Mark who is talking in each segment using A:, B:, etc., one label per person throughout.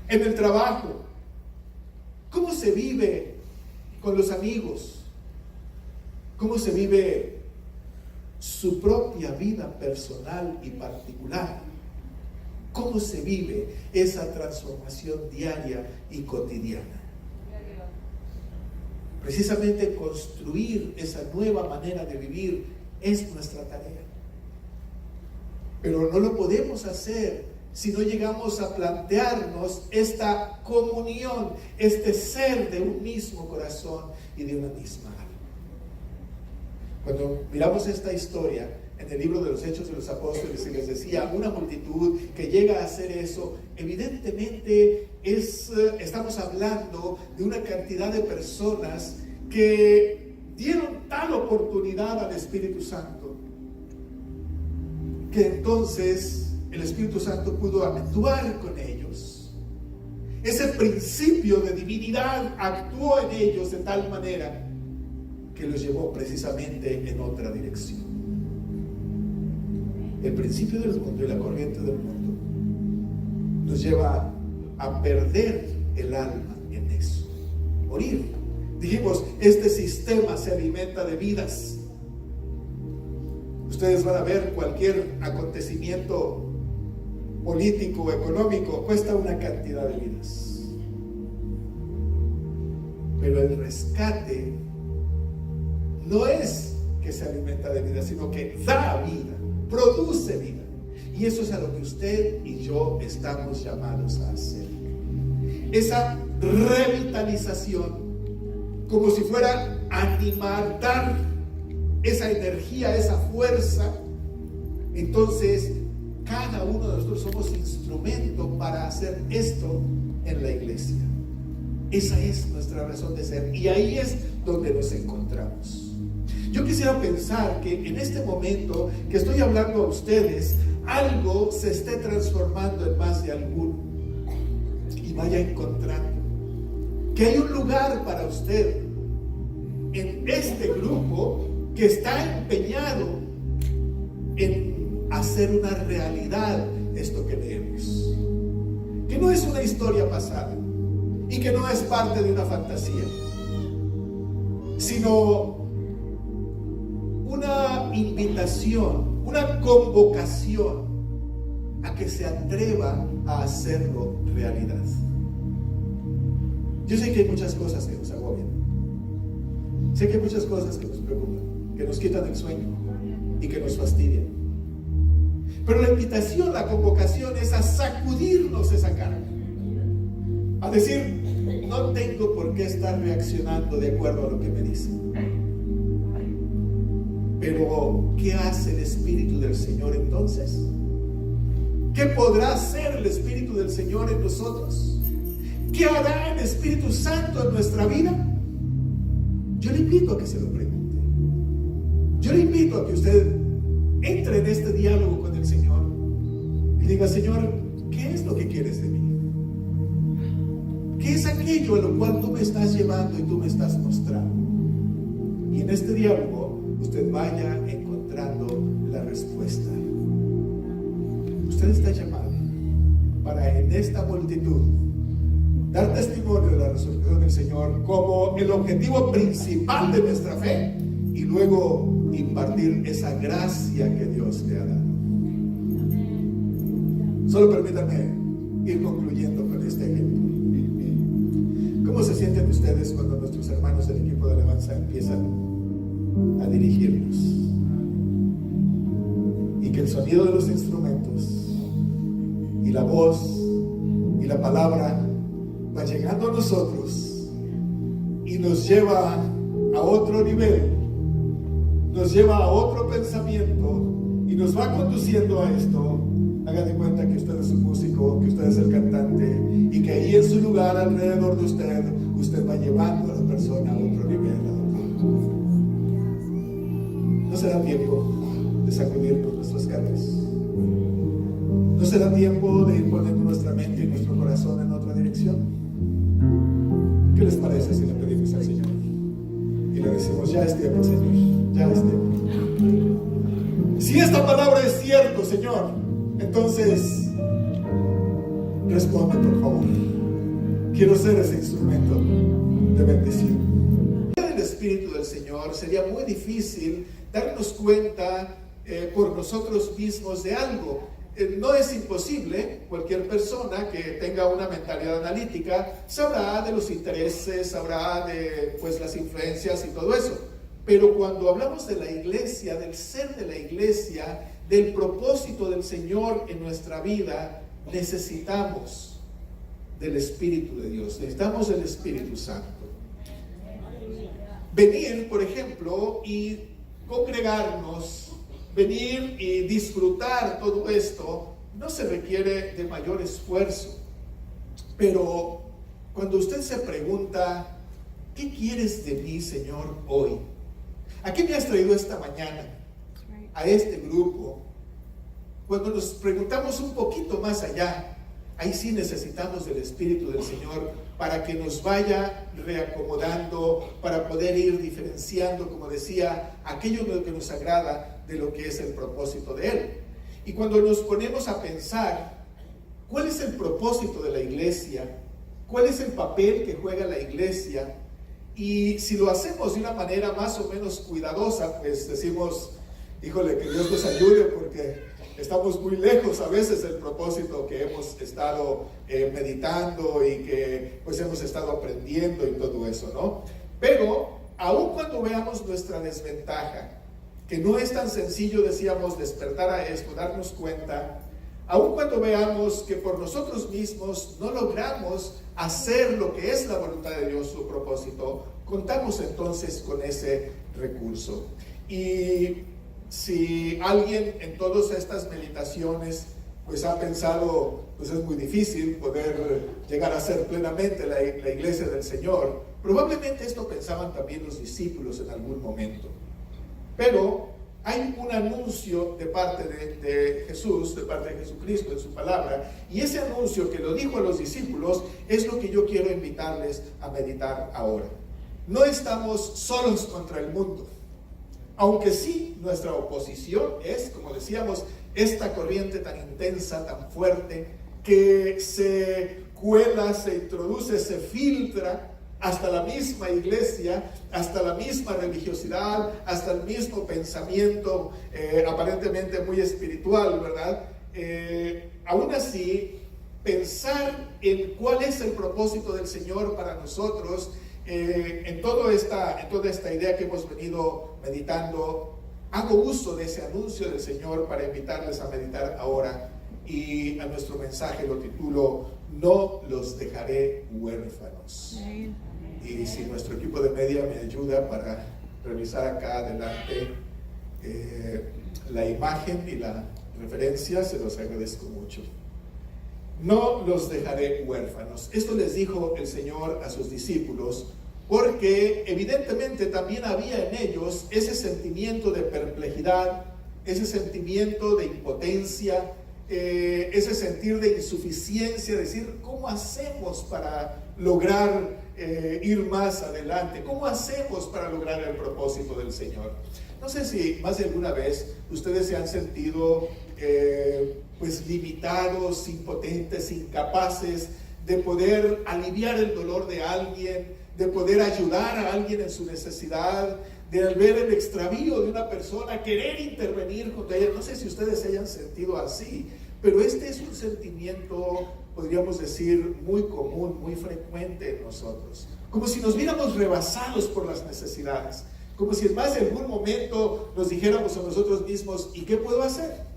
A: en el trabajo? ¿Cómo se vive con los amigos? ¿Cómo se vive su propia vida personal y particular? ¿Cómo se vive esa transformación diaria y cotidiana? Precisamente construir esa nueva manera de vivir es nuestra tarea. Pero no lo podemos hacer si no llegamos a plantearnos esta comunión, este ser de un mismo corazón y de una misma alma. Cuando miramos esta historia en el libro de los Hechos de los Apóstoles, y les decía, una multitud que llega a hacer eso, evidentemente estamos hablando de una cantidad de personas que dieron tal oportunidad al Espíritu Santo, que entonces el Espíritu Santo pudo actuar con ellos. Ese principio de divinidad actuó en ellos de tal manera que los llevó precisamente en otra dirección. El principio del mundo y la corriente del mundo nos lleva a perder el alma en eso, morir. Dijimos, este sistema se alimenta de vidas. Ustedes van a ver cualquier acontecimiento político o económico, cuesta una cantidad de vidas. Pero el rescate no es que se alimenta de vida, sino que da vida, produce vida. Y eso es a lo que usted y yo estamos llamados a hacer. Esa revitalización, como si fuera animar, dar esa energía, esa fuerza. Entonces, cada uno de nosotros somos instrumento para hacer esto en la iglesia. Esa es nuestra razón de ser, y ahí es donde nos encontramos. Yo quisiera pensar que en este momento que estoy hablando a ustedes, algo se esté transformando en más de alguno y vaya encontrando que hay un lugar para usted en este grupo que está empeñado en hacer una realidad esto que leemos, que no es una historia pasada y que no es parte de una fantasía, sino una invitación, una convocación a que se atreva a hacerlo realidad. Yo sé que hay muchas cosas que nos agobian, sé que hay muchas cosas que nos preocupan, que nos quitan el sueño y que nos fastidian, pero la invitación, la convocación es a sacudirnos esa carga, a decir, no tengo por qué estar reaccionando de acuerdo a lo que me dicen. Pero, ¿qué hace el Espíritu del Señor entonces? ¿Qué podrá hacer el Espíritu del Señor en nosotros? ¿Qué hará el Espíritu Santo en nuestra vida? Yo le invito a que se lo pregunte. Yo le invito a que usted entre en este diálogo con el Señor y diga, Señor, ¿qué es lo que quieres de mí? ¿Qué es aquello a lo cual tú me estás llevando y tú me estás mostrando? Y en este diálogo usted vaya encontrando la respuesta. Usted está llamado para en esta multitud dar testimonio de la resurrección del Señor como el objetivo principal de nuestra fe, y luego impartir esa gracia que Dios le ha dado. Solo permítanme ir concluyendo con este ejemplo. ¿Cómo se sienten ustedes cuando nuestros hermanos del equipo de alabanza empiezan a dirigirnos? Y que el sonido de los instrumentos y la voz y la palabra va llegando a nosotros y nos lleva a otro nivel, nos lleva a otro pensamiento y nos va conduciendo a esto. Haga de cuenta que usted es un músico, que usted es el cantante, y que ahí en su lugar, alrededor de usted va llevando a la persona a otro nivel. ¿No será tiempo de sacudirnos nuestras cargas? ¿No será tiempo de ir poniendo nuestra mente y nuestro corazón en otra dirección? ¿Qué les parece si le pedimos al Señor? Y le decimos, ya es tiempo, Señor, ya es tiempo. Si esta palabra es cierto, Señor, entonces responde, por favor. quiero ser ese instrumento de bendición. El Espíritu del Señor sería muy difícil darnos cuenta por nosotros mismos de algo. No es imposible. Cualquier persona que tenga una mentalidad analítica sabrá de los intereses, sabrá de las influencias y todo eso. Pero cuando hablamos de la iglesia, del ser de la iglesia, del propósito del Señor en nuestra vida, necesitamos del Espíritu de Dios, necesitamos del Espíritu Santo. Venir, por ejemplo, y congregarnos, venir y disfrutar todo esto, no se requiere de mayor esfuerzo. Pero cuando usted se pregunta, ¿qué quieres de mí, Señor, hoy? ¿A qué me has traído esta mañana? A este grupo. Cuando nos preguntamos un poquito más allá, ahí sí necesitamos del Espíritu del Señor para que nos vaya reacomodando, para poder ir diferenciando, como decía, aquello que nos agrada de lo que es el propósito de Él. Y cuando nos ponemos a pensar, ¿cuál es el propósito de la iglesia? ¿Cuál es el papel que juega la iglesia? Y si lo hacemos de una manera más o menos cuidadosa, pues decimos, híjole, que Dios nos ayude, porque estamos muy lejos a veces del propósito que hemos estado meditando y que pues hemos estado aprendiendo y todo eso, ¿no? Pero aun cuando veamos nuestra desventaja, que no es tan sencillo, decíamos, despertar a esto, darnos cuenta, aun cuando veamos que por nosotros mismos no logramos hacer lo que es la voluntad de Dios, su propósito, contamos entonces con ese recurso. Y si alguien en todas estas meditaciones pues ha pensado, pues es muy difícil poder llegar a ser plenamente la iglesia del Señor, probablemente esto pensaban también los discípulos en algún momento. Pero hay un anuncio de parte de Jesús, de parte de Jesucristo en su palabra, y ese anuncio que lo dijo a los discípulos es lo que yo quiero invitarles a meditar ahora. No estamos solos contra el mundo, aunque sí nuestra oposición es, como decíamos, esta corriente tan intensa, tan fuerte, que se cuela, se introduce, se filtra hasta la misma iglesia, hasta la misma religiosidad, hasta el mismo pensamiento aparentemente muy espiritual, ¿verdad? Aún así, pensar en cuál es el propósito del Señor para nosotros, en toda esta idea que hemos venido meditando, hago uso de ese anuncio del Señor para invitarles a meditar ahora, y a nuestro mensaje lo titulo "No los dejaré huérfanos". Y si nuestro equipo de media me ayuda para revisar acá adelante la imagen y la referencia, se los agradezco mucho. No los dejaré huérfanos. Esto les dijo el Señor a sus discípulos, porque evidentemente también había en ellos ese sentimiento de perplejidad, ese sentimiento de impotencia, ese sentir de insuficiencia, decir, ¿cómo hacemos para lograr ir más adelante? ¿Cómo hacemos para lograr el propósito del Señor? No sé si más de alguna vez ustedes se han sentido pues limitados, impotentes, incapaces de poder aliviar el dolor de alguien, de poder ayudar a alguien en su necesidad, de ver el extravío de una persona, querer intervenir junto a ella. No sé si ustedes se hayan sentido así, pero este es un sentimiento, podríamos decir, muy común, muy frecuente en nosotros. Como si nos viéramos rebasados por las necesidades, como si en más de algún momento nos dijéramos a nosotros mismos, ¿y qué puedo hacer?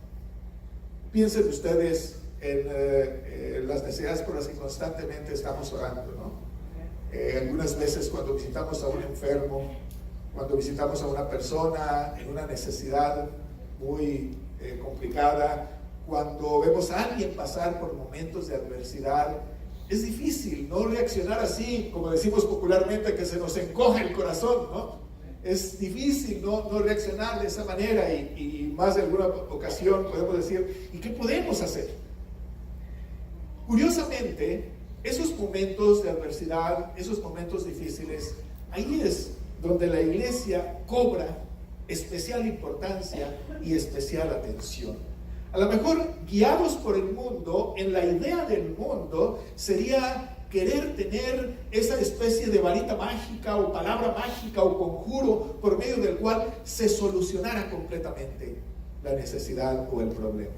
A: Piensen ustedes en las necesidades por las que constantemente estamos orando, ¿no? Algunas veces cuando visitamos a un enfermo, cuando visitamos a una persona en una necesidad muy complicada, cuando vemos a alguien pasar por momentos de adversidad, es difícil no reaccionar así, como decimos popularmente, que se nos encoge el corazón, ¿no? Es difícil no reaccionar de esa manera, y más de alguna ocasión podemos decir, ¿y qué podemos hacer? Curiosamente, esos momentos de adversidad, esos momentos difíciles, ahí es donde la iglesia cobra especial importancia y especial atención. A lo mejor, guiados por el mundo, en la idea del mundo sería querer tener esa especie de varita mágica o palabra mágica o conjuro por medio del cual se solucionara completamente la necesidad o el problema.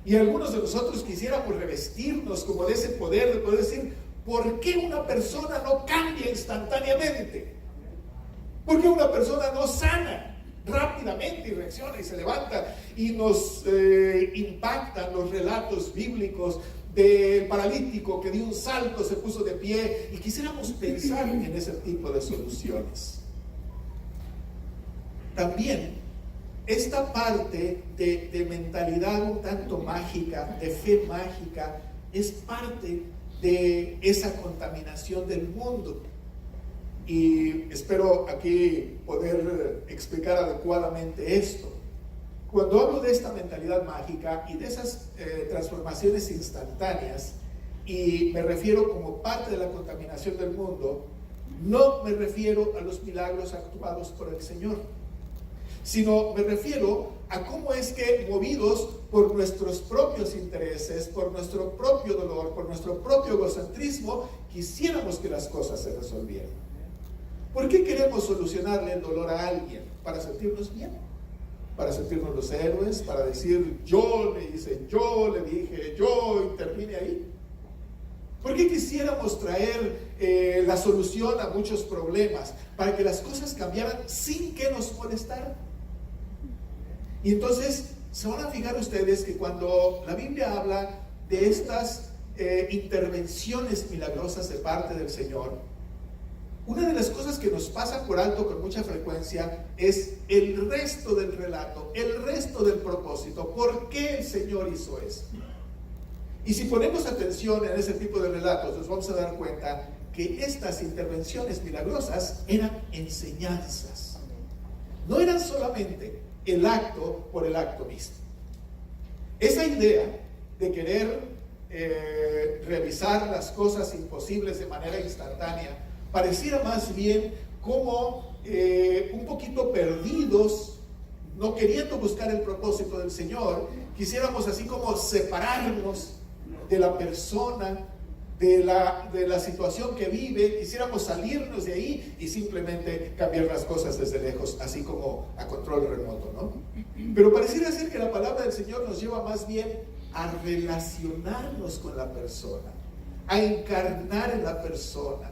A: Y algunos de nosotros quisiéramos revestirnos como de ese poder de poder decir, ¿por qué una persona no cambia instantáneamente? ¿Por qué una persona no sana rápidamente y reacciona y se levanta? Y nos impactan los relatos bíblicos del paralítico que dio un salto, se puso de pie, y quisiéramos pensar en ese tipo de soluciones. También esta parte de mentalidad un tanto mágica, de fe mágica, es parte de esa contaminación del mundo. Y espero aquí poder explicar adecuadamente esto. Cuando hablo de esta mentalidad mágica y de esas transformaciones instantáneas, y me refiero como parte de la contaminación del mundo, no me refiero a los milagros actuados por el Señor, sino me refiero a cómo es que, movidos por nuestros propios intereses, por nuestro propio dolor, por nuestro propio egocentrismo, quisiéramos que las cosas se resolvieran. ¿Por qué queremos solucionarle el dolor a alguien? ¿Para sentirnos bien? ¿Para sentirnos los héroes? ¿Para decir yo le hice, yo le dije, yo, y termine ahí? ¿Por qué quisiéramos traer la solución a muchos problemas? Para que las cosas cambiaran sin que nos molestaran. Y entonces se van a fijar ustedes que cuando la Biblia habla de estas intervenciones milagrosas de parte del Señor, una de las cosas que nos pasa por alto con mucha frecuencia es el resto del relato, el resto del propósito. ¿Por qué el Señor hizo eso? Y si ponemos atención en ese tipo de relatos, nos vamos a dar cuenta que estas intervenciones milagrosas eran enseñanzas. No eran solamente el acto por el acto mismo. Esa idea de querer realizar las cosas imposibles de manera instantánea pareciera más bien como un poquito perdidos, no queriendo buscar el propósito del Señor. Quisiéramos así como separarnos de la persona, de la situación que vive, quisiéramos salirnos de ahí y simplemente cambiar las cosas desde lejos, así como a control remoto, ¿no? Pero pareciera ser que la palabra del Señor nos lleva más bien a relacionarnos con la persona, a encarnar en la persona.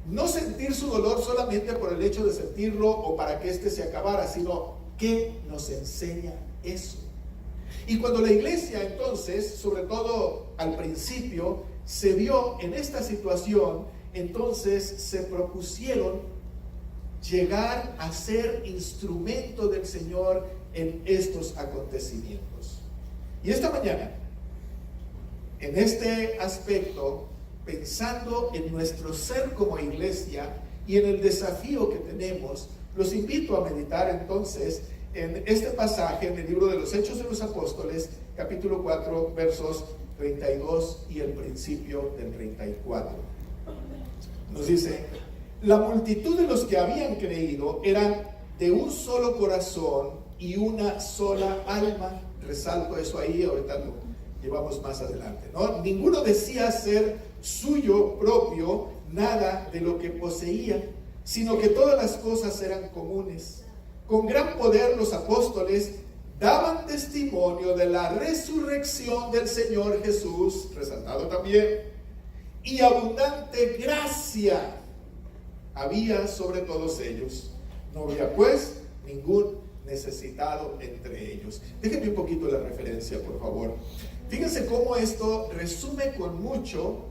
A: No sentir su dolor solamente por el hecho de sentirlo o para que éste se acabara, sino ¿qué nos enseña eso? Y cuando la iglesia entonces, sobre todo al principio, se vio en esta situación, entonces se propusieron llegar a ser instrumento del Señor en estos acontecimientos. Y esta mañana, en este aspecto, pensando en nuestro ser como iglesia y en el desafío que tenemos, los invito a meditar entonces en este pasaje en el libro de los Hechos de los Apóstoles, capítulo 4, versos 32 y el principio del 34. Nos dice: la multitud de los que habían creído eran de un solo corazón y una sola alma. Resalto eso ahí, ahorita lo llevamos más adelante, ¿no? Ninguno decía ser suyo propio nada de lo que poseía, sino que todas las cosas eran comunes. Con gran poder los apóstoles daban testimonio de la resurrección del Señor Jesús, resaltado también, y abundante gracia había sobre todos ellos. No había pues ningún necesitado entre ellos. Déjenme un poquito la referencia, por favor. Fíjense cómo esto resume con mucho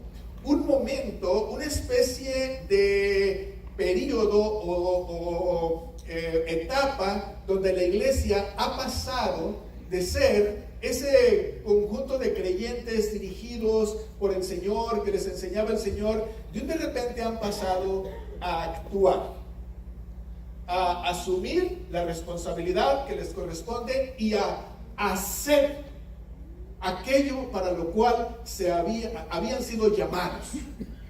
A: un momento, una especie de periodo o etapa donde la iglesia ha pasado de ser ese conjunto de creyentes dirigidos por el Señor, que les enseñaba el Señor, de repente han pasado a actuar, a asumir la responsabilidad que les corresponde y a hacer aquello para lo cual habían sido llamados,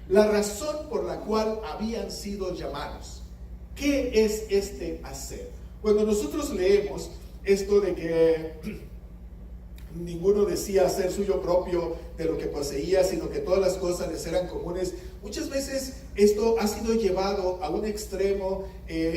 A: la razón por la cual habían sido llamados. ¿Qué es este hacer? Cuando nosotros leemos esto de que ninguno decía ser suyo propio de lo que poseía, sino que todas las cosas les eran comunes. Muchas veces esto ha sido llevado a un extremo,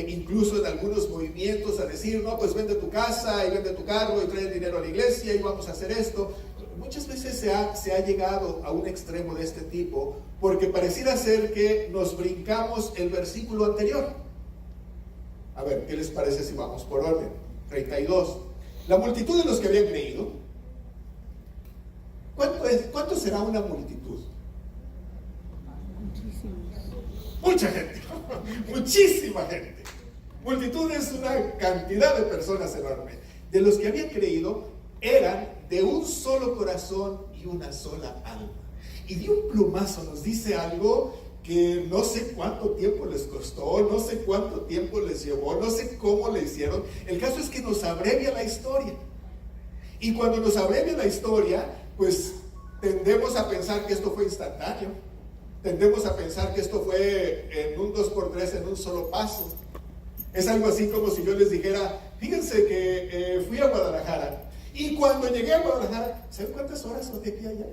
A: incluso en algunos movimientos, a decir, no, pues vende tu casa y vende tu carro y trae el dinero a la iglesia y vamos a hacer esto. Muchas veces se ha llegado a un extremo de este tipo, porque pareciera ser que nos brincamos el versículo anterior. A ver, ¿qué les parece si vamos por orden? 32. La multitud de los que habían creído. ¿Cuánto será una multitud? Mucha gente, muchísima gente. Multitud es una cantidad de personas enorme. De los que habían creído, eran de un solo corazón y una sola alma. Y de un plumazo nos dice algo que no sé cuánto tiempo les costó, no sé cuánto tiempo les llevó, no sé cómo le hicieron. El caso es que nos abrevia la historia. Y cuando nos abrevia la historia, pues tendemos a pensar que esto fue instantáneo. Tendemos a pensar que esto fue en un 2x3, en un solo paso. Es algo así como si yo les dijera, fíjense que fui a Guadalajara. Y cuando llegué a Guadalajara, ¿saben cuántas horas son de aquí a allá?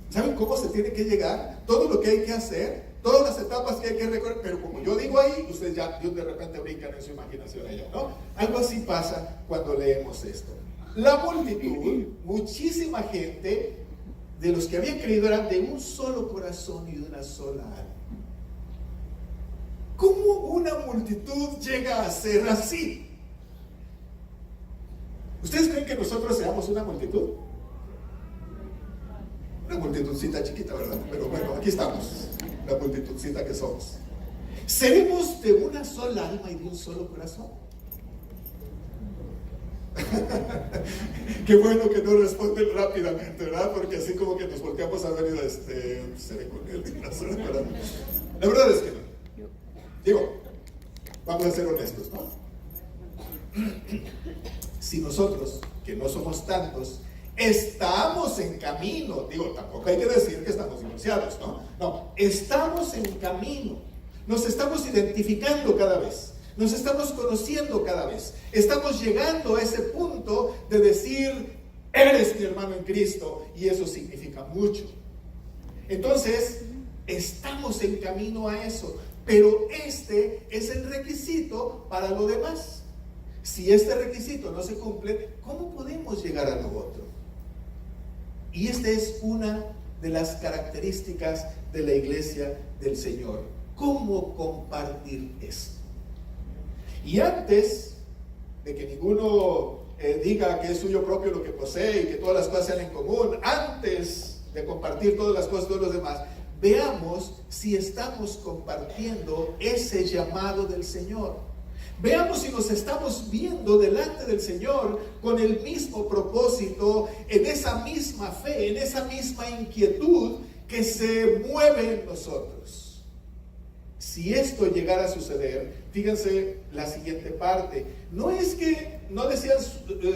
A: ¿Saben cómo se tiene que llegar? Todo lo que hay que hacer, todas las etapas que hay que recorrer. Pero como yo digo ahí, ustedes ya de repente brincan en su imaginación allá, ¿no? Algo así pasa cuando leemos esto. La multitud, muchísima gente, de los que habían creído eran de un solo corazón y de una sola alma. ¿Cómo una multitud llega a ser así? ¿Ustedes creen que nosotros seamos una multitud? Una multitudcita chiquita, ¿verdad? Pero bueno, aquí estamos, la multitudcita que somos. ¿Seremos de una sola alma y de un solo corazón? Qué bueno que no responden rápidamente, ¿verdad? Porque así como que nos volteamos a ver y seré con él. La verdad es que no. Digo, vamos a ser honestos, ¿no? Si nosotros, que no somos tantos, estamos en camino, digo, tampoco hay que decir que estamos divorciados, ¿no? No, estamos en camino, nos estamos identificando cada vez, nos estamos conociendo cada vez, estamos llegando a ese punto de decir, eres mi hermano en Cristo, y eso significa mucho. Entonces, estamos en camino a eso, pero este es el requisito para lo demás. Si este requisito no se cumple, ¿cómo podemos llegar a lo otro? Y esta es una de las características de la iglesia del Señor. ¿Cómo compartir esto? Y antes de que ninguno diga que es suyo propio lo que posee y que todas las cosas sean en común, antes de compartir todas las cosas de los demás, veamos si estamos compartiendo ese llamado del Señor. Veamos si nos estamos viendo delante del Señor con el mismo propósito, en esa misma fe, en esa misma inquietud que se mueve en nosotros. Si esto llegara a suceder, fíjense la siguiente parte. No es que no decían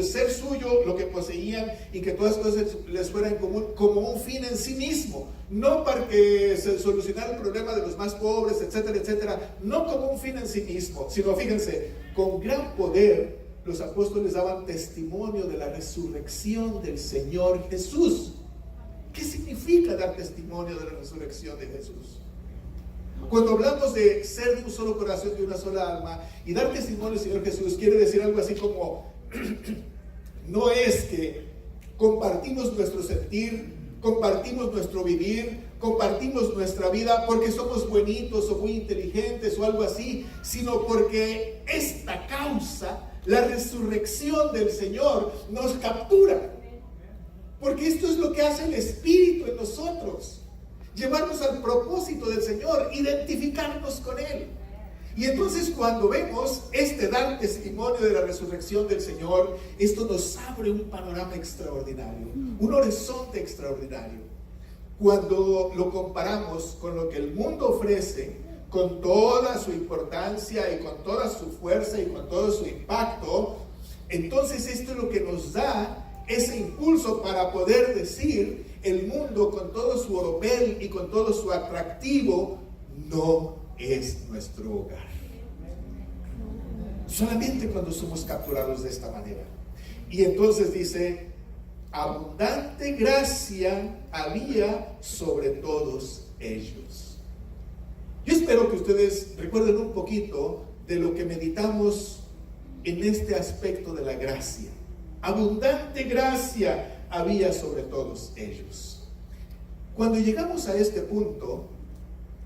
A: ser suyo lo que poseían y que todas las cosas les fueran común como un fin en sí mismo, no para que se solucionara el problema de los más pobres, etcétera, etcétera, no como un fin en sí mismo, sino fíjense, con gran poder los apóstoles daban testimonio de la resurrección del Señor Jesús. ¿Qué significa dar testimonio de la resurrección de Jesús? Cuando hablamos de ser de un solo corazón y de una sola alma y dar testimonio del Señor Jesús, quiere decir algo así como no es que compartimos nuestro sentir, compartimos nuestro vivir, compartimos nuestra vida porque somos buenitos o muy inteligentes o algo así, sino porque esta causa, la resurrección del Señor, nos captura. Porque esto es lo que hace el Espíritu en nosotros. Llevarnos al propósito del Señor, identificarnos con Él. Y entonces cuando vemos dar testimonio de la resurrección del Señor, esto nos abre un panorama extraordinario, un horizonte extraordinario. Cuando lo comparamos con lo que el mundo ofrece, con toda su importancia y con toda su fuerza y con todo su impacto, entonces esto es lo que nos da ese impulso para poder decir: el mundo con todo su oropel y con todo su atractivo no es nuestro hogar. Solamente cuando somos capturados de esta manera. Y entonces dice, abundante gracia había sobre todos ellos. Yo espero que ustedes recuerden un poquito de lo que meditamos en este aspecto de la gracia. Abundante gracia había sobre todos ellos. Cuando llegamos a este punto,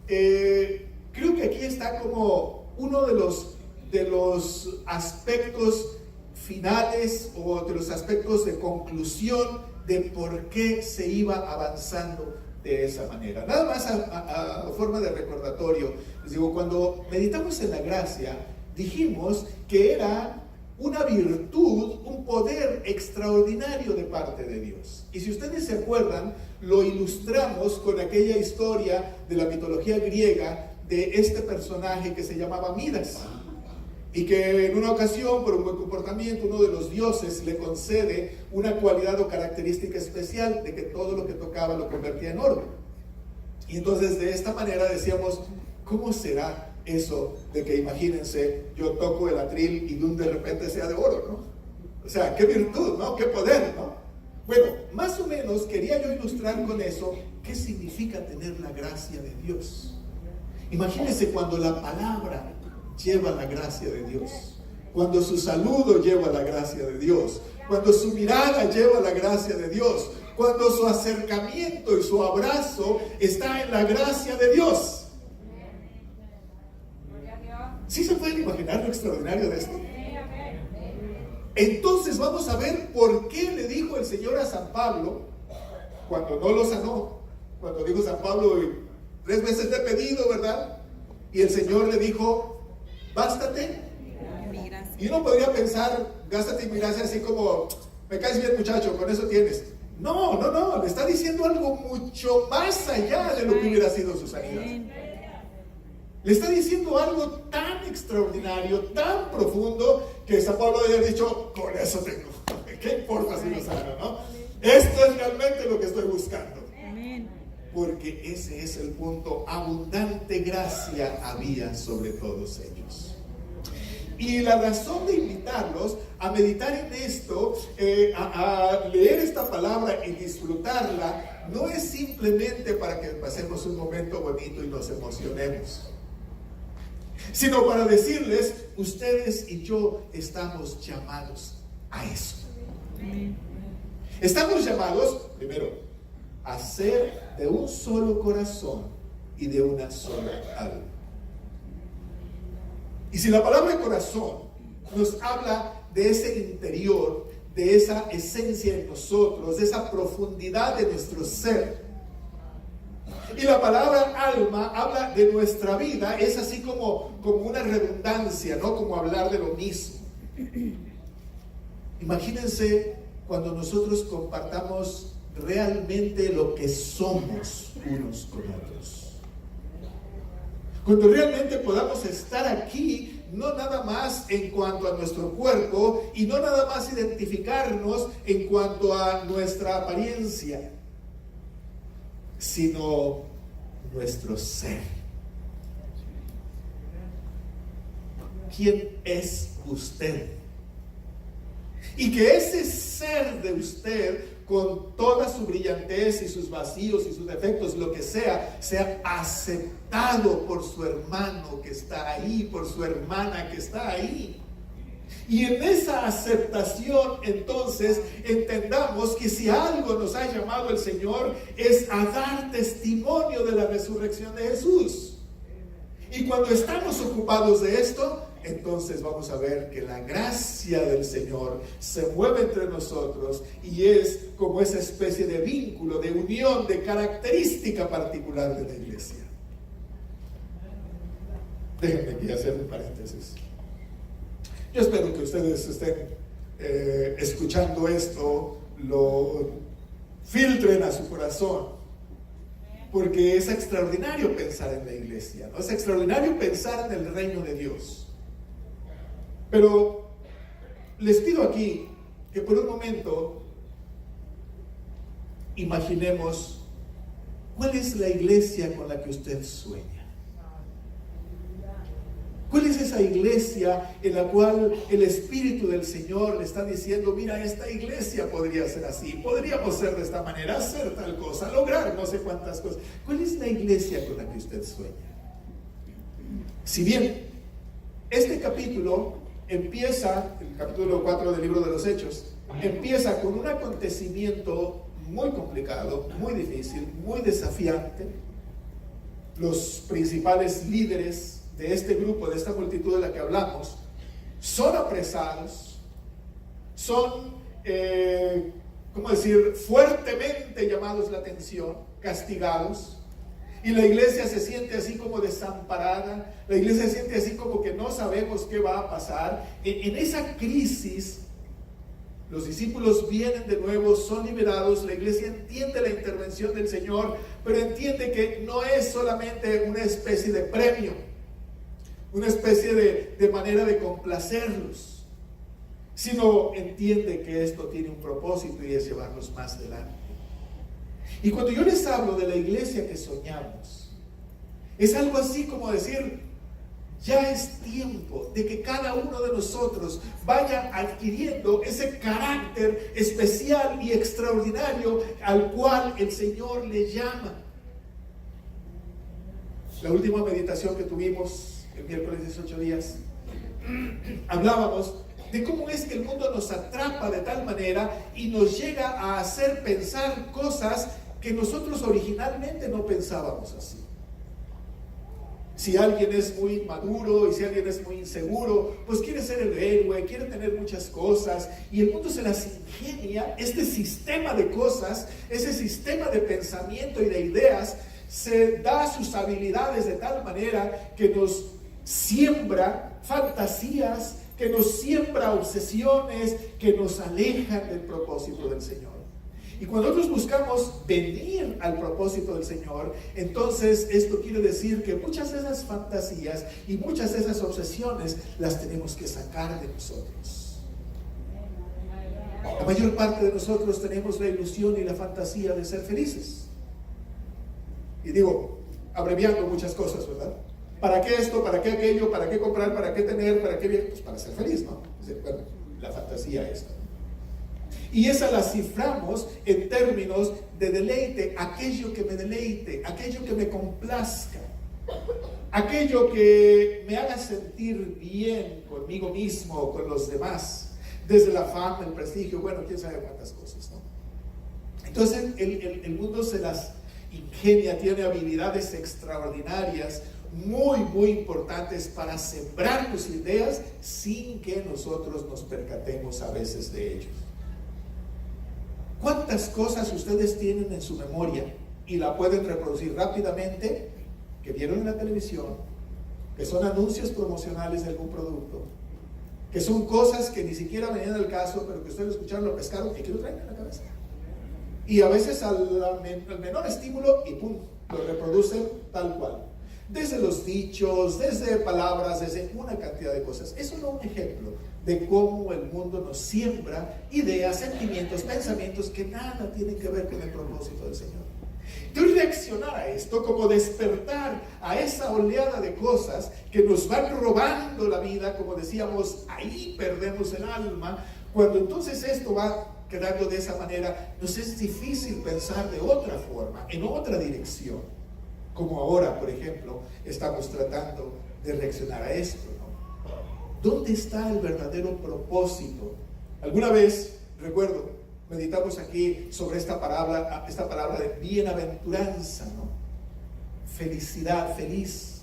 A: creo que aquí está como uno de los aspectos finales o de los aspectos de conclusión de por qué se iba avanzando de esa manera. Nada más a forma de recordatorio, les digo, cuando meditamos en la gracia, dijimos que era una virtud, un poder extraordinario de parte de Dios. Y si ustedes se acuerdan, lo ilustramos con aquella historia de la mitología griega de este personaje que se llamaba Midas, y que en una ocasión, por un buen comportamiento, uno de los dioses le concede una cualidad o característica especial de que todo lo que tocaba lo convertía en oro. Y entonces de esta manera decíamos, ¿cómo será eso de que, imagínense, yo toco el atril y de repente sea de oro, ¿no? O sea, qué virtud, ¿no? Qué poder, ¿no? Bueno, más o menos quería yo ilustrar con eso qué significa tener la gracia de Dios. Imagínense cuando la palabra lleva la gracia de Dios, cuando su saludo lleva la gracia de Dios, cuando su mirada lleva la gracia de Dios, cuando su acercamiento y su abrazo está en la gracia de Dios. ¿Sí se pueden imaginar lo extraordinario de esto? Entonces vamos a ver por qué le dijo el Señor a San Pablo, cuando no lo sanó, cuando dijo San Pablo, 3 veces te he pedido, ¿verdad? Y el Señor le dijo, bástate. Y uno podría pensar, gástate en mi gracia, así como, me caes bien, muchacho, con eso tienes. No, le está diciendo algo mucho más allá de lo que hubiera sido su sanidad. Le está diciendo algo tan extraordinario, tan profundo, que San Pablo había dicho, con eso tengo. ¿Qué importa si lo sano, no? Esto es realmente lo que estoy buscando. Porque ese es el punto. Abundante gracia había sobre todos ellos. Y la razón de invitarlos a meditar en esto, a leer esta palabra y disfrutarla, no es simplemente para que pasemos un momento bonito y nos emocionemos, sino para decirles, ustedes y yo estamos llamados a eso. Estamos llamados, primero, a ser de un solo corazón y de una sola alma. Y si la palabra corazón nos habla de ese interior, de esa esencia en nosotros, de esa profundidad de nuestro ser, y la palabra alma habla de nuestra vida, es así como una redundancia, ¿no? Como hablar de lo mismo. Imagínense cuando nosotros compartamos realmente lo que somos unos con otros. Cuando realmente podamos estar aquí, no nada más en cuanto a nuestro cuerpo y no nada más identificarnos en cuanto a nuestra apariencia, sino nuestro ser. ¿Quién es usted? Y que ese ser de usted, con toda su brillantez y sus vacíos y sus defectos, lo que sea aceptado por su hermano que está ahí, por su hermana que está ahí. Y en esa aceptación, entonces, entendamos que si algo nos ha llamado el Señor es a dar testimonio de la resurrección de Jesús. Y cuando estamos ocupados de esto, entonces vamos a ver que la gracia del Señor se mueve entre nosotros y es como esa especie de vínculo, de unión, de característica particular de la iglesia. Déjenme aquí hacer un paréntesis. Yo espero que ustedes estén escuchando esto, lo filtren a su corazón, porque es extraordinario pensar en la iglesia, ¿no? Es extraordinario pensar en el reino de Dios. Pero les pido aquí que por un momento imaginemos cuál es la iglesia con la que usted sueña. ¿Cuál es esa iglesia en la cual el Espíritu del Señor le está diciendo, mira, esta iglesia podría ser así, podríamos ser de esta manera, hacer tal cosa, lograr no sé cuántas cosas? ¿Cuál es la iglesia con la que usted sueña? Si bien este capítulo empieza, el capítulo 4 del libro de los Hechos, empieza con un acontecimiento muy complicado, muy difícil, muy desafiante. Los principales líderes de este grupo, de esta multitud de la que hablamos, son apresados, son, fuertemente llamados la atención, castigados. Y la iglesia se siente así como desamparada, la iglesia se siente así como que no sabemos qué va a pasar. En esa crisis, los discípulos vienen de nuevo, son liberados, la iglesia entiende la intervención del Señor, pero entiende que no es solamente una especie de premio, una especie de manera de complacerlos, sino entiende que esto tiene un propósito y es llevarlos más adelante. Y cuando yo les hablo de la iglesia que soñamos, es algo así como decir, ya es tiempo de que cada uno de nosotros vaya adquiriendo ese carácter especial y extraordinario al cual el Señor le llama. La última meditación que tuvimos el miércoles 18 días, hablábamos de cómo es que el mundo nos atrapa de tal manera y nos llega a hacer pensar cosas que nosotros originalmente no pensábamos así. Si alguien es muy maduro y si alguien es muy inseguro, pues quiere ser el héroe, quiere tener muchas cosas y el mundo se las ingenia. Este sistema de cosas, ese sistema de pensamiento y de ideas se da sus habilidades de tal manera que nos siembra fantasías, que nos siembra obsesiones, que nos alejan del propósito del Señor. Y cuando nosotros buscamos venir al propósito del Señor, entonces esto quiere decir que muchas de esas fantasías y muchas de esas obsesiones las tenemos que sacar de nosotros. La mayor parte de nosotros tenemos la ilusión y la fantasía de ser felices. Y digo, abreviando muchas cosas, ¿verdad? ¿Para qué esto? ¿Para qué aquello? ¿Para qué comprar? ¿Para qué tener? ¿Para qué bien? Pues para ser feliz, ¿no? Bueno, la fantasía esta. Y esa la ciframos en términos de deleite, aquello que me deleite, aquello que me complazca, aquello que me haga sentir bien conmigo mismo o con los demás, desde la fama, el prestigio, bueno, quién sabe cuántas cosas, ¿no? Entonces el mundo se las ingenia, tiene habilidades extraordinarias, muy, muy importantes para sembrar tus ideas sin que nosotros nos percatemos a veces de ellos. ¿Cuántas cosas ustedes tienen en su memoria y la pueden reproducir rápidamente, que vieron en la televisión, que son anuncios promocionales de algún producto, que son cosas que ni siquiera venían al caso, pero que ustedes escucharon, lo pescaron y que lo traen en la cabeza? Y a veces al menor estímulo y ¡pum!, lo reproducen tal cual. Desde los dichos, desde palabras, desde una cantidad de cosas. Es solo un ejemplo de cómo el mundo nos siembra ideas, sentimientos, pensamientos que nada tienen que ver con el propósito del Señor. Entonces reaccionar a esto, como despertar a esa oleada de cosas que nos van robando la vida, como decíamos, ahí perdemos el alma. Cuando entonces esto va quedando de esa manera, nos es difícil pensar de otra forma, en otra dirección. Como ahora, por ejemplo, estamos tratando de reaccionar a esto, ¿no? ¿Dónde está el verdadero propósito? Alguna vez, recuerdo, meditamos aquí sobre esta palabra de bienaventuranza, ¿no? Felicidad, feliz.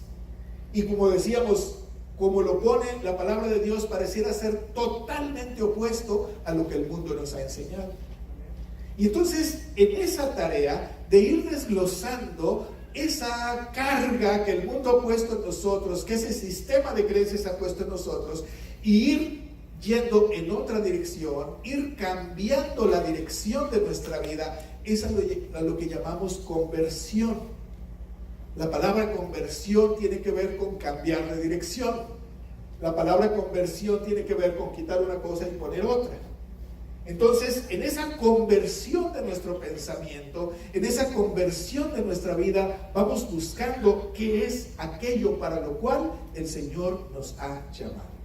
A: Y como decíamos, como lo pone la palabra de Dios, pareciera ser totalmente opuesto a lo que el mundo nos ha enseñado. Y entonces, en esa tarea de ir desglosando esa carga que el mundo ha puesto en nosotros, que ese sistema de creencias ha puesto en nosotros, y ir yendo en otra dirección, ir cambiando la dirección de nuestra vida, es a lo que llamamos conversión. La palabra conversión tiene que ver con cambiar de dirección. La palabra conversión tiene que ver con quitar una cosa y poner otra. Entonces, en esa conversión de nuestro pensamiento, en esa conversión de nuestra vida, vamos buscando qué es aquello para lo cual el Señor nos ha llamado.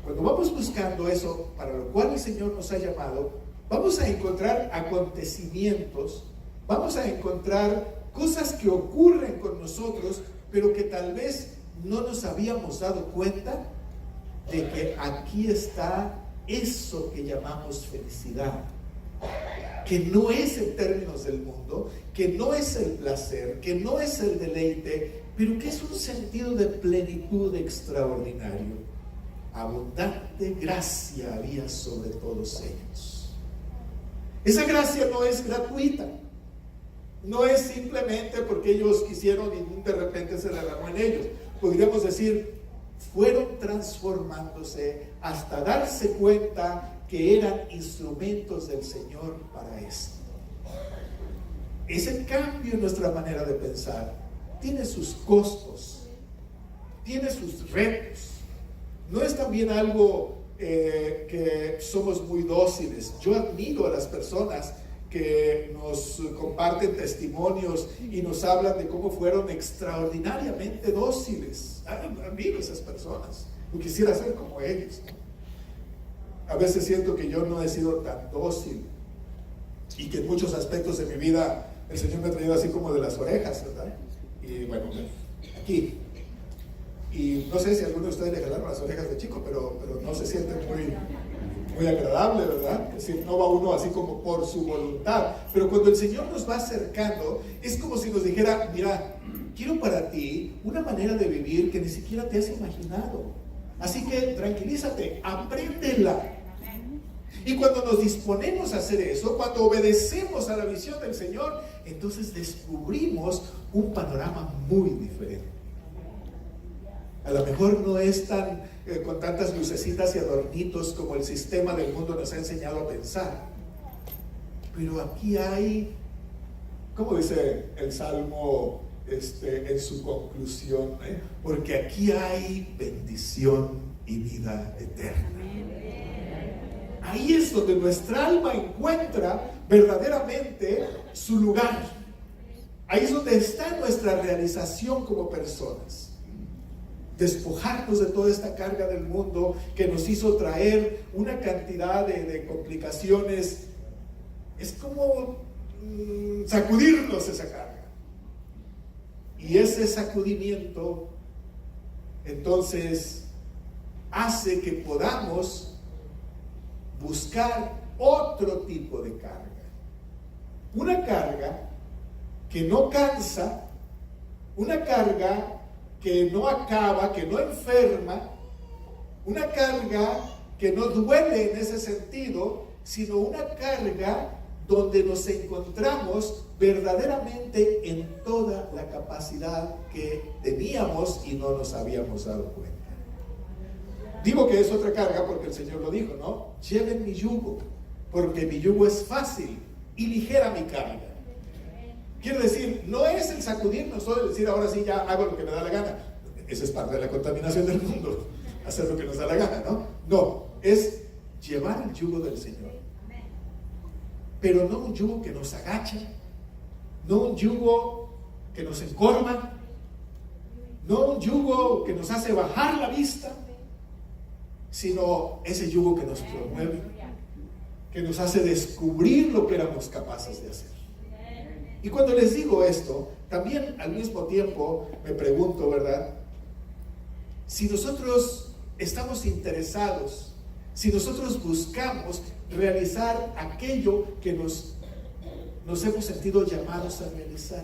A: Cuando vamos buscando eso para lo cual el Señor nos ha llamado, vamos a encontrar acontecimientos, vamos a encontrar cosas que ocurren con nosotros, pero que tal vez no nos habíamos dado cuenta de que aquí está eso que llamamos felicidad, que no es en términos del mundo, que no es el placer, que no es el deleite, pero que es un sentido de plenitud extraordinario. Abundante gracia había sobre todos ellos. Esa gracia no es gratuita, no es simplemente porque ellos quisieron y de repente se derramó en ellos. Podríamos decir, fueron transformándose hasta darse cuenta que eran instrumentos del Señor para esto. Ese cambio en nuestra manera de pensar tiene sus costos, tiene sus retos. No es también algo que somos muy dóciles. Yo admiro a las personas que nos comparten testimonios y nos hablan de cómo fueron extraordinariamente dóciles. Admiro a esas personas. Yo quisiera ser como ellos. A veces siento que yo no he sido tan dócil y que en muchos aspectos de mi vida el Señor me ha traído así como de las orejas, ¿verdad? Y bueno, aquí. Y no sé si a alguno de ustedes le jalaron las orejas de chico, pero no se siente muy agradable, ¿verdad? Es decir, no va uno así como por su voluntad. Pero cuando el Señor nos va acercando, es como si nos dijera, mira, quiero para ti una manera de vivir que ni siquiera te has imaginado. Así que tranquilízate, apréndela. Y cuando nos disponemos a hacer eso, cuando obedecemos a la visión del Señor, entonces descubrimos un panorama muy diferente. A lo mejor no es tan con tantas lucecitas y adornitos como el sistema del mundo nos ha enseñado a pensar. Pero aquí hay, ¿cómo dice el Salmo en su conclusión? Porque aquí hay bendición y vida eterna. Ahí es donde nuestra alma encuentra verdaderamente su lugar. Ahí es donde está nuestra realización como personas. Despojarnos de toda esta carga del mundo que nos hizo traer una cantidad de complicaciones. Es como sacudirnos esa carga. Y ese sacudimiento entonces hace que podamos buscar otro tipo de carga. Una carga que no cansa, una carga que no acaba, que no enferma, una carga que no duele en ese sentido, sino una carga donde nos encontramos verdaderamente en toda la capacidad que teníamos y no nos habíamos dado cuenta. Digo que es otra carga porque el Señor lo dijo, ¿no? Lleven mi yugo, porque mi yugo es fácil y ligera mi carga. Quiere decir, no es el sacudirnos o el decir ahora sí ya hago lo que me da la gana. Esa es parte de la contaminación del mundo, hacer lo que nos da la gana, ¿no? No, es llevar el yugo del Señor. Pero no un yugo que nos agacha, no un yugo que nos encorva, no un yugo que nos hace bajar la vista, sino ese yugo que nos promueve, que nos hace descubrir lo que éramos capaces de hacer. Y cuando les digo esto, también al mismo tiempo me pregunto, ¿verdad? Si nosotros estamos interesados, si nosotros buscamos realizar aquello que nos hemos sentido llamados a realizar.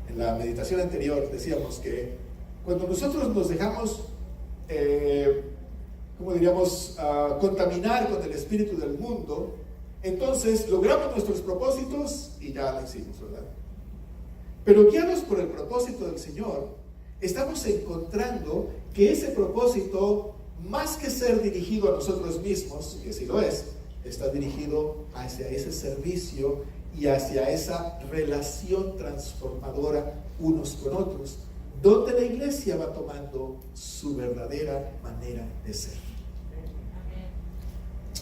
A: En la meditación anterior decíamos que cuando nosotros nos dejamos, ¿cómo diríamos?, contaminar con el espíritu del mundo, entonces logramos nuestros propósitos y ya lo hicimos, ¿verdad? Pero guiados por el propósito del Señor, estamos encontrando que ese propósito, más que ser dirigido a nosotros mismos, que sí lo es, está dirigido hacia ese servicio y hacia esa relación transformadora unos con otros, donde la iglesia va tomando su verdadera manera de ser.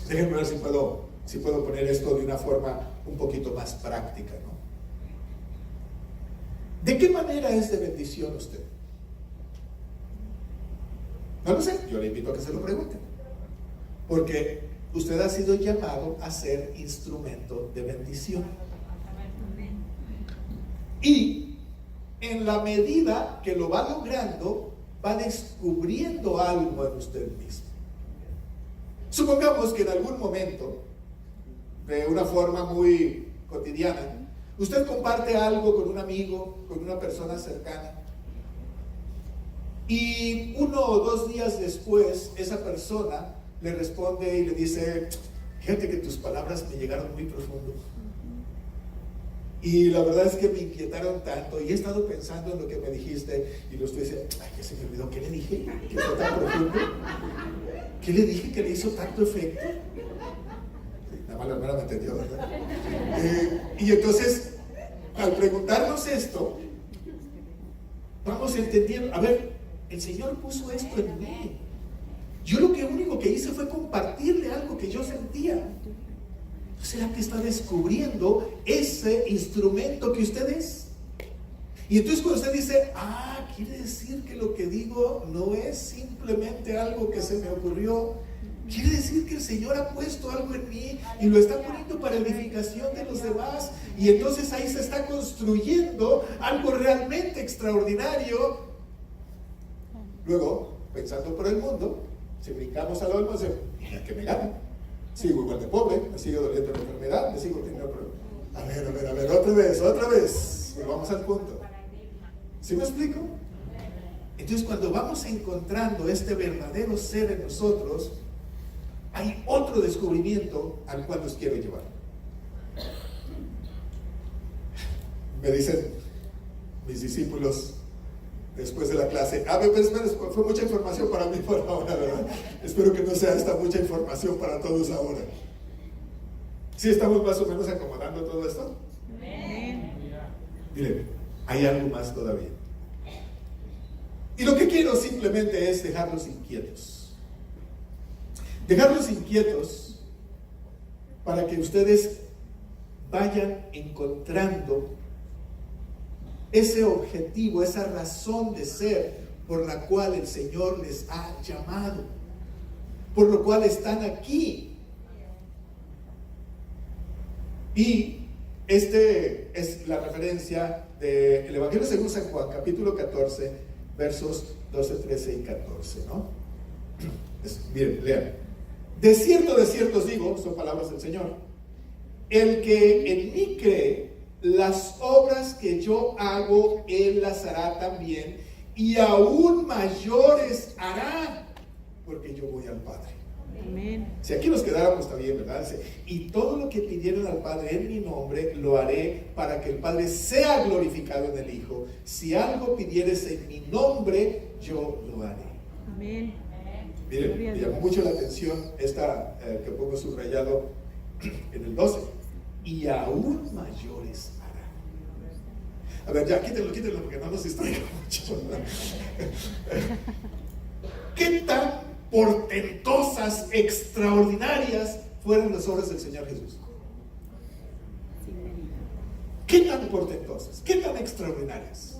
A: Déjenme ver si puedo poner esto de una forma un poquito más práctica, ¿no? ¿De qué manera es de bendición usted? No lo sé, yo le invito a que se lo pregunte. Porque usted ha sido llamado a ser instrumento de bendición. Y en la medida que lo va logrando, va descubriendo algo en usted mismo. Supongamos que en algún momento, de una forma muy cotidiana, usted comparte algo con un amigo, con una persona cercana, y 1 o 2 días después, esa persona le responde y le dice: fíjate que tus palabras me llegaron muy profundo. Y la verdad es que me inquietaron tanto y he estado pensando en lo que me dijiste, y lo estoy diciendo, ay, ya se me olvidó, ¿qué le dije? ¿Qué fue tan profundo? ¿Qué le dije que le hizo tanto efecto? Nada más la hermana me entendió, ¿verdad? Y entonces, al preguntarnos esto, vamos entendiendo, a ver, el Señor puso esto en mí. Yo lo único que hice fue compartirle algo que yo sentía. ¿Será que está descubriendo ese instrumento que usted es? Y entonces cuando usted dice, quiere decir que lo que digo no es simplemente algo que se me ocurrió, quiere decir que el Señor ha puesto algo en mí y lo está poniendo para edificación de los demás, y entonces ahí se está construyendo algo realmente extraordinario. Luego, pensando por el mundo, si brincamos al olmo, mira que me gana. Sigo igual de pobre, me sigo doliendo la enfermedad, me sigo teniendo problemas. A ver, otra vez. Volvamos al punto. ¿Sí me explico? Entonces, cuando vamos encontrando este verdadero ser en nosotros, hay otro descubrimiento al cual los quiero llevar. Me dicen mis discípulos después de la clase, fue mucha información para mí por ahora, ¿verdad? Espero que no sea esta mucha información para todos ahora. ¿Sí estamos más o menos acomodando todo esto? Miren, hay algo más todavía. Y lo que quiero simplemente es dejarlos inquietos. Dejarlos inquietos para que ustedes vayan encontrando ese objetivo, esa razón de ser por la cual el Señor les ha llamado, por lo cual están aquí. Y es la referencia del Evangelio según San Juan, capítulo 14, versos 12, 13 y 14, ¿no? Miren, lean. De cierto os digo, son palabras del Señor, el que en mí cree, las obras que yo hago, él las hará también, y aún mayores hará, porque yo voy al Padre. Amén. Si aquí nos quedáramos está bien, ¿verdad? Y todo lo que pidieron al Padre en mi nombre, lo haré para que el Padre sea glorificado en el Hijo. Si algo pidieres en mi nombre, yo lo haré. Amén. Miren, me llamó mucho la atención esta que pongo subrayado en el 12. Y aún mayores hará. A ver, ya, quítenlo porque no nos distraiga mucho, ¿verdad? ¿Qué tan portentosas, extraordinarias fueron las obras del Señor Jesús? ¿Qué tan portentosas? ¿Qué tan extraordinarias?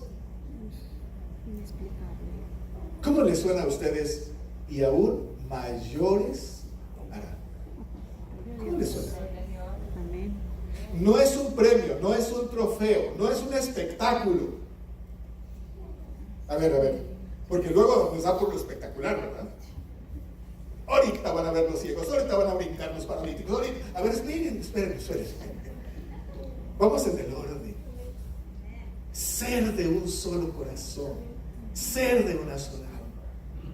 A: ¿Cómo les suena a ustedes? Y aún mayores hará. ¿Cómo les suena? No es un premio, no es un trofeo, no es un espectáculo. A ver, porque luego nos da por lo espectacular, ¿verdad? Ahorita van a ver los ciegos, ahorita van a brincar los paralíticos, ahorita. A ver, esperen. Vamos en el orden. Ser de un solo corazón, ser de una sola alma,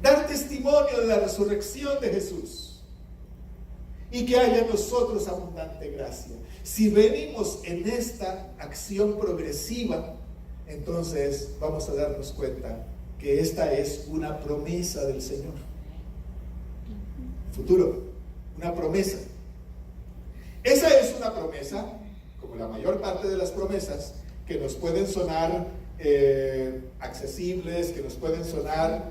A: dar testimonio de la resurrección de Jesús. Y que haya en nosotros abundante gracia. Si venimos en esta acción progresiva, entonces vamos a darnos cuenta que esta es una promesa del Señor. Futuro, una promesa. Esa es una promesa, como la mayor parte de las promesas, que nos pueden sonar accesibles, que nos pueden sonar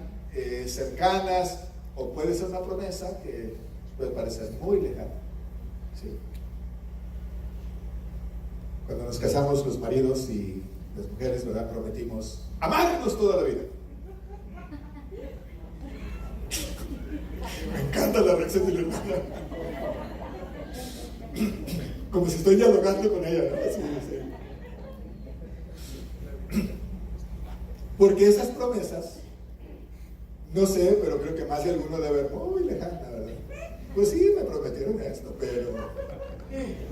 A: cercanas, o puede ser una promesa que puede parecer muy lejana. ¿Sí? Cuando nos casamos los maridos y las mujeres, ¿verdad?, prometimos amarnos toda la vida. Me encanta la reacción de la hermana. Como si estoy dialogando con ella, ¿no? Así. Porque esas promesas, no sé, pero creo que más de alguno debe ver muy lejana, ¿verdad? Pues sí, me prometieron esto, pero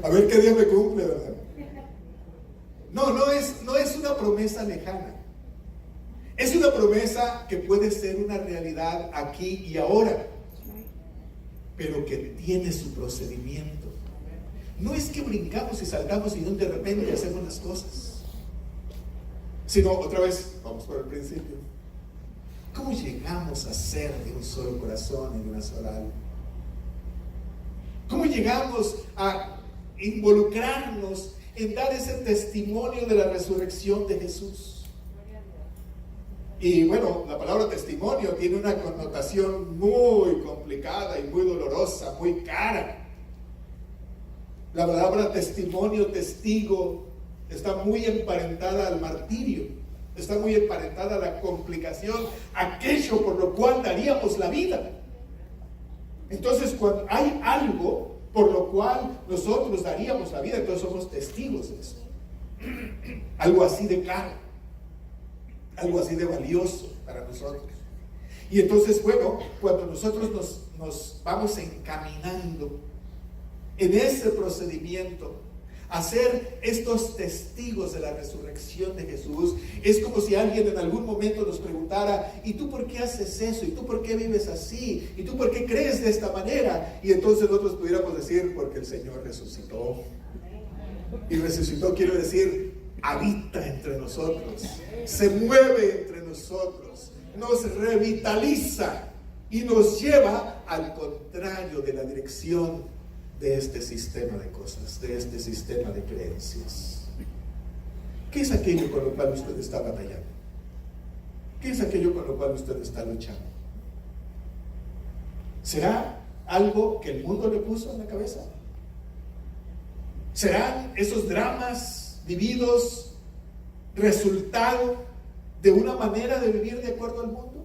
A: a ver qué día me cumple, ¿verdad? No es una promesa lejana. Es una promesa que puede ser una realidad aquí y ahora, pero que tiene su procedimiento. No es que brincamos y saltamos y de repente hacemos las cosas, sino otra vez, vamos por el principio. ¿Cómo llegamos a ser de un solo corazón y de una sola alma? ¿Cómo llegamos a involucrarnos en dar ese testimonio de la resurrección de Jesús? Y bueno, la palabra testimonio tiene una connotación muy complicada y muy dolorosa, muy cara. La palabra testimonio, testigo, está muy emparentada al martirio, está muy emparentada a la complicación, aquello por lo cual daríamos la vida. Entonces, cuando hay algo por lo cual nosotros daríamos la vida, entonces somos testigos de eso. Algo así de caro, algo así de valioso para nosotros. Y entonces, bueno, cuando nosotros nos vamos encaminando en ese procedimiento a ser estos testigos de la resurrección de Jesús, es como si alguien en algún momento nos preguntara: ¿y tú por qué haces eso? ¿Y tú por qué vives así? ¿Y tú por qué crees de esta manera? Y entonces nosotros pudiéramos decir: porque el Señor resucitó. Y resucitó quiere decir, habita entre nosotros, se mueve entre nosotros, nos revitaliza y nos lleva al contrario de la dirección de este sistema de cosas, de este sistema de creencias. ¿Qué es aquello con lo cual usted está batallando? ¿Qué es aquello con lo cual usted está luchando? ¿Será algo que el mundo le puso en la cabeza? ¿Serán esos dramas vividos resultado de una manera de vivir de acuerdo al mundo?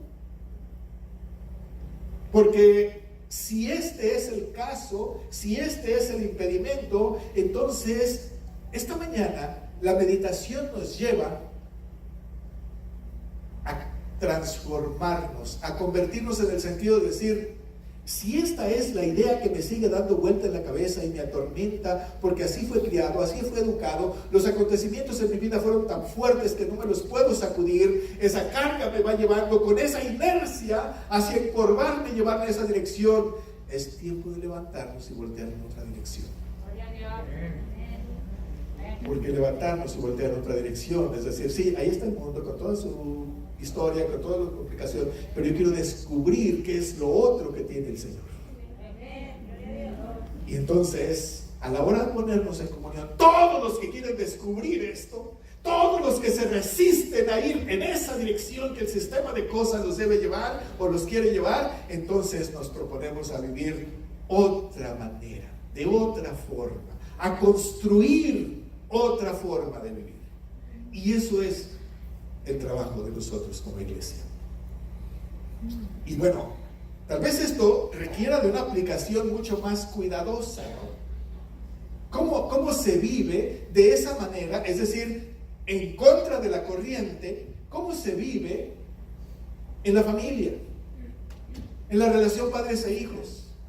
A: Porque si este es el caso, si este es el impedimento, entonces esta mañana la meditación nos lleva a transformarnos, a convertirnos en el sentido de decir: si esta es la idea que me sigue dando vuelta en la cabeza y me atormenta, porque así fue criado, así fue educado, los acontecimientos en mi vida fueron tan fuertes que no me los puedo sacudir, esa carga me va llevando con esa inercia hacia encorvarme y llevarme a esa dirección, es tiempo de levantarnos y voltear en otra dirección. Porque levantarnos y voltear en otra dirección es decir: sí, ahí está el mundo con toda su historia, con toda la complicación, pero yo quiero descubrir qué es lo otro que tiene el Señor. Y entonces, a la hora de ponernos en comunión, todos los que quieren descubrir esto, todos los que se resisten a ir en esa dirección que el sistema de cosas los debe llevar o los quiere llevar, entonces nos proponemos a vivir otra manera, de otra forma, a construir otra forma de vivir. Y eso es el trabajo de nosotros como iglesia. Y bueno, tal vez esto requiera de una aplicación mucho más cuidadosa, ¿no? ¿Cómo se vive de esa manera? Es decir, en contra de la corriente. ¿Cómo se vive en la familia, en la relación padres e hijos?